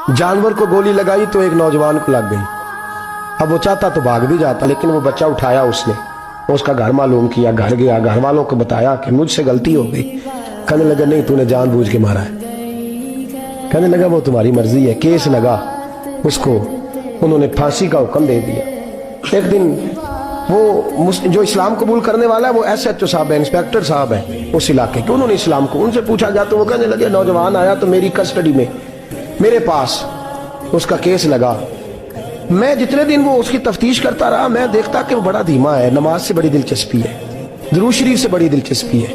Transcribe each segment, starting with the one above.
जानवर को गोली लगाई तो एक नौजवान को लग गई। अब वो चाहता तो भाग भी जाता, लेकिन वो बच्चा उठाया उसने, उसका घर मालूम किया, घर गया, घर वालों को बताया कि मुझसे गलती हो गई। कहने लगा नहीं, तूने जानबूझ के मारा है। कहने लगा वो तुम्हारी मर्जी है। केस लगा, उसको उन्होंने फांसी का हुक्म दे दिया। एक दिन वो जो इस्लाम कबूल करने वाला है वो SHO साहब है, इंस्पेक्टर साहब है उस इलाके के, उन्होंने इस्लाम को उनसे पूछा गया तो वो कहने लगे नौजवान आया तो मेरी कस्टडी में मेरे पास उसका केस लगा। मैं जितने दिन वो उसकी तफ्तीश करता रहा मैं देखता कि वो बड़ा धीमा है, नमाज से बड़ी दिलचस्पी है, दुरूद शरीफ से बड़ी दिलचस्पी है,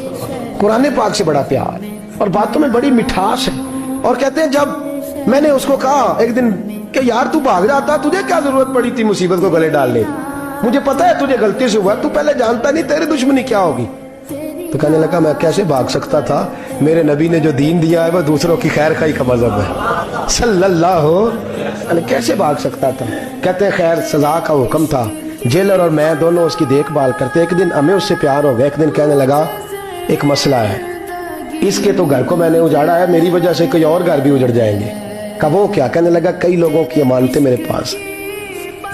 कुरान पाक से बड़ा प्यार और बातों में बड़ी मिठास है। और कहते हैं जब मैंने उसको कहा एक दिन कि यार तू भाग जाता, तुझे क्या जरूरत पड़ी थी मुसीबत को गले डालने, मुझे पता है तुझे गलती से हुआ, तू पहले जानता नहीं तेरी दुश्मनी क्या होगी। तो कहने लगा मैं कैसे भाग सकता था, मेरे नबी ने जो दीन दिया है वो दूसरों की खैर खाई का मजहब है सल्लल्लाहु अलैहि, कैसे भाग सकता था। कहते हैं खैर सजा का हुक्म था, जेलर और मैं दोनों उसकी देखभाल करते। एक दिन हमें उससे प्यार हो गया। एक दिन कहने लगा एक मसला है, इसके तो घर को मैंने उजाड़ा है, मेरी वजह से कोई और घर भी उजड़ जाएंगे। कहा वो क्या। कहने लगा कई लोगों की अमानतें मेरे पास,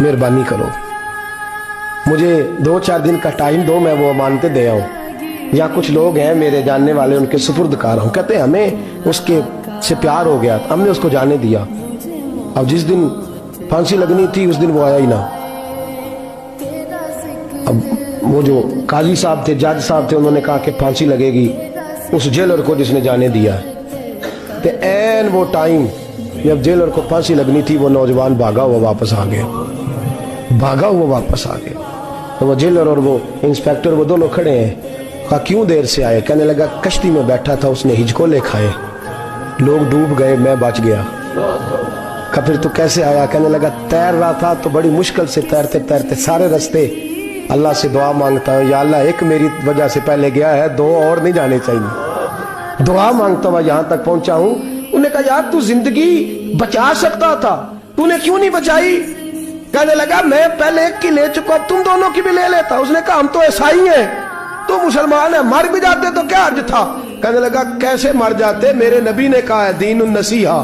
मेहरबानी करो मुझे 2-4 दिन का टाइम दो, मैं वो अमानतें दे आऊं, या कुछ लोग हैं मेरे जानने वाले उनके सुपुर्द कार हूं। कहते हैं हमें उसके से प्यार हो गया, हमने उसको जाने दिया। अब जिस दिन फांसी लगनी थी उस दिन वो आया ही ना। अब वो जो काजी साहब थे, जज साहब थे, उन्होंने कहा कि फांसी लगेगी उस जेलर को जिसने जाने दिया। तो ऐन वो टाइम जब जेलर को फांसी लगनी थी वो नौजवान भागा हुआ वापस आ गया, भागा हुआ वापस आ गया। तो वो जेलर और वो इंस्पेक्टर वो दोनों खड़े हैं। कहा क्यों देर से आए। कहने लगा कश्ती में बैठा था, उसने हिचकोले खाए, लोग डूब गए, मैं बच गया। कहा फिर तू कैसे आया। कहने लगा तैर रहा था तो बड़ी मुश्किल से तैरते तैरते सारे रास्ते अल्लाह से दुआ मांगता हूँ, या अल्लाह एक मेरी वजह से पहले गया है, 2 और नहीं जाने चाहिए, दुआ मांगता हुआ यहाँ तक पहुंचा हूँ। उन्होंने कहा यार तू जिंदगी बचा सकता था, तूने क्यों नहीं बचाई। कहने लगा मैं पहले एक की ले चुका, तुम दोनों की भी ले लेता। उसने कहा हम तो ईसाई हैं, तो मुसलमान है, मर भी जाते तो क्या अर्ज था। कहने लगा कैसे मर जाते, मेरे नबी ने कहा है दीनुन नसीहा,